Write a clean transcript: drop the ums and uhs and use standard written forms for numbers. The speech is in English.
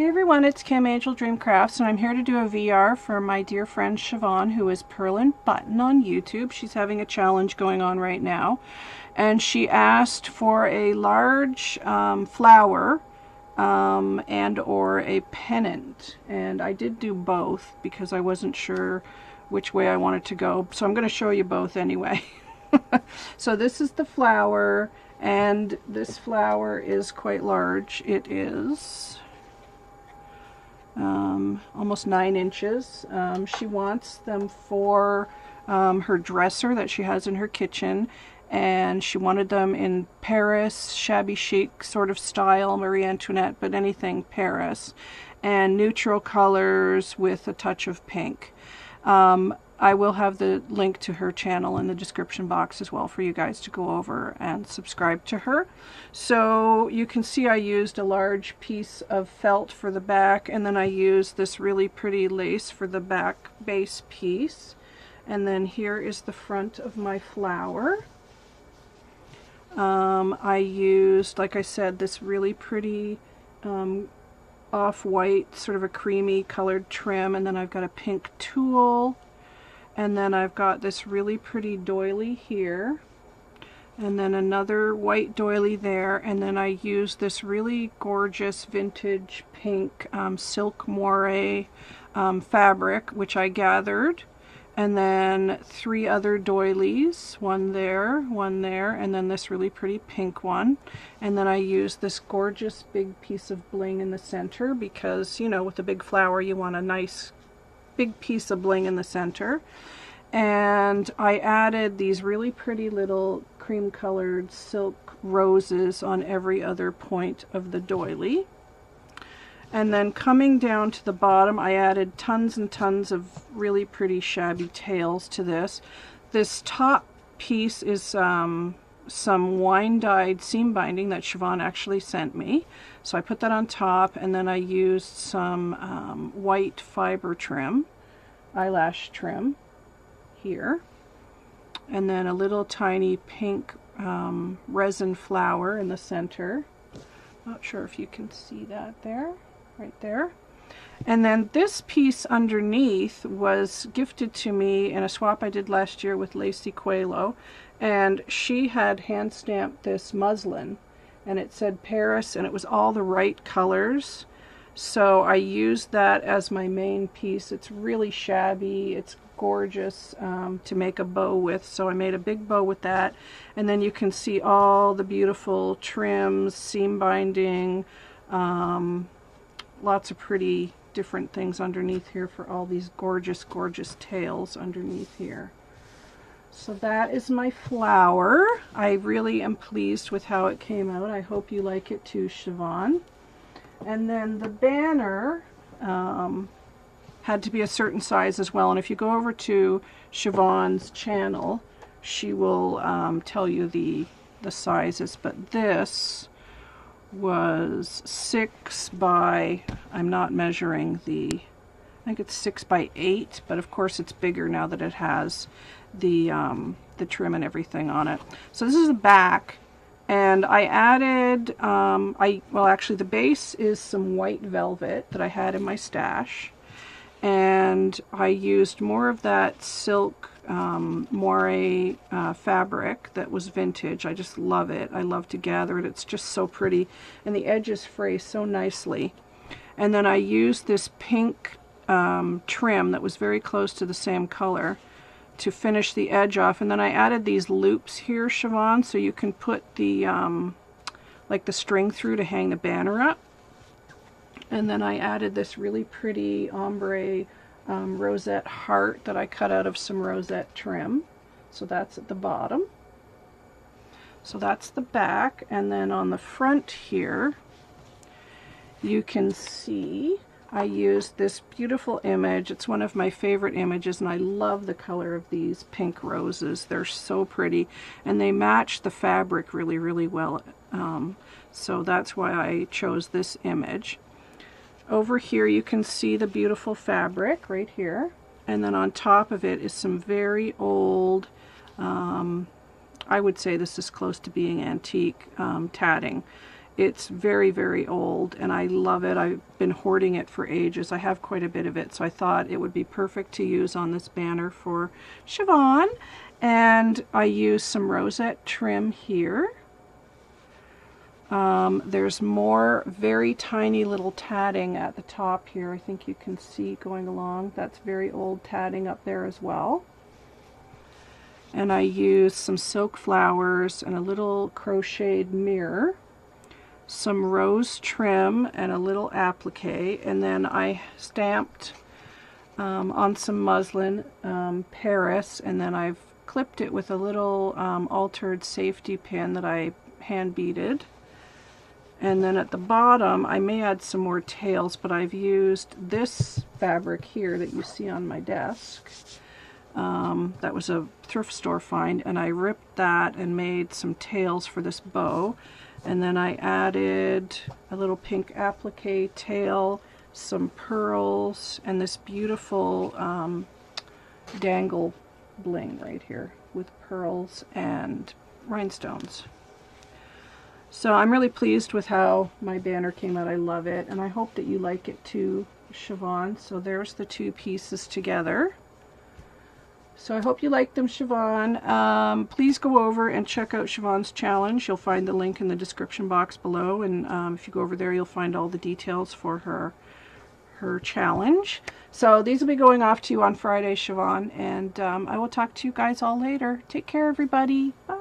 Hey everyone, it's Kim, Angeldreamcrafts, and I'm here to do a VR for my dear friend Siobhan, who is Pearl and Button on YouTube. She's having a challenge going on right now, and she asked for a large flower and or a pennant, and I did do both because I wasn't sure which way I wanted to go, so I'm going to show you both anyway. So this is the flower, and this flower is quite large. It is almost 9 inches. She wants them for her dresser that she has in her kitchen, and she wanted them in Paris, shabby chic sort of style, Marie Antoinette, but anything Paris, and neutral colors with a touch of pink. I will have the link to her channel in the description box as well for you guys to go over and subscribe to her. So you can see I used a large piece of felt for the back, and then I used this really pretty lace for the back base piece. And then here is the front of my flower. I used, like I said, this really pretty off-white, sort of a creamy colored trim, and then I've got a pink tulle. And then I've got this really pretty doily here, and then another white doily there, and then I used this really gorgeous vintage pink silk moire fabric, which I gathered, and then 3 other doilies, one there, and then this really pretty pink one. And then I used this gorgeous big piece of bling in the center because, you know, with a big flower you want a nice big piece of bling in the center. And I added these really pretty little cream colored silk roses on every other point of the doily. And then coming down to the bottom, I added tons and tons of really pretty shabby tails to this. This top piece is some wine-dyed seam binding that Siobhan actually sent me. So I put that on top, and then I used some white fiber trim, eyelash trim here, and then a little tiny pink resin flower in the center. Not sure if you can see that there, right there. And then this piece underneath was gifted to me in a swap I did last year with Lacey Coelho, and she had hand stamped this muslin, and it said Paris, and it was all the right colors. So I used that as my main piece. It's really shabby, it's gorgeous to make a bow with, so I made a big bow with that. And then you can see all the beautiful trims, seam binding, lots of pretty different things underneath here for all these gorgeous, gorgeous tails underneath here. So that is my flower. I really am pleased with how it came out. I hope you like it too, Siobhan. And then the banner had to be a certain size as well. And if you go over to Siobhan's channel, she will tell you the sizes. But this was 6 by, I'm not measuring I think it's 6 by 8, but of course it's bigger now that it has the trim and everything on it. So this is the back. And I added, well actually the base is some white velvet that I had in my stash. And I used more of that silk moire fabric that was vintage. I just love it. I love to gather it. It's just so pretty. And the edges fray so nicely. And then I used this pink trim that was very close to the same color to finish the edge off, and then I added these loops here, Siobhan, so you can put the like the string through to hang the banner up. And then I added this really pretty ombre rosette heart that I cut out of some rosette trim, so that's at the bottom. So that's the back, and then on the front here you can see I used this beautiful image. It's one of my favorite images, and I love the color of these pink roses. They're so pretty, and they match the fabric really, really well. So that's why I chose this image. Over here you can see the beautiful fabric right here, and then on top of it is some very old, I would say this is close to being antique, tatting. it's very, very old, and I love it. I've been hoarding it for ages. I have quite a bit of it, so I thought it would be perfect to use on this banner for Siobhan. And I used some rosette trim here. There's more very tiny little tatting at the top here. I think you can see going along. That's very old tatting up there as well. And I used some silk flowers and a little crocheted mirror, some rose trim and a little applique, and then I stamped on some muslin Paris, and then I've clipped it with a little altered safety pin that I hand beaded. And then at the bottom, I may add some more tails, but I've used this fabric here that you see on my desk. That was a thrift store find, and I ripped that and made some tails for this bow. And then I added a little pink applique tail, some pearls, and this beautiful dangle bling right here with pearls and rhinestones. So I'm really pleased with how my banner came out. I love it, and I hope that you like it too, Siobhan. So there's the two pieces together. So I hope you like them, Siobhan. Please go over and check out Siobhan's challenge. You'll find the link in the description box below, and if you go over there, you'll find all the details for her challenge. So these will be going off to you on Friday, Siobhan, and I will talk to you guys all later. Take care, everybody. Bye.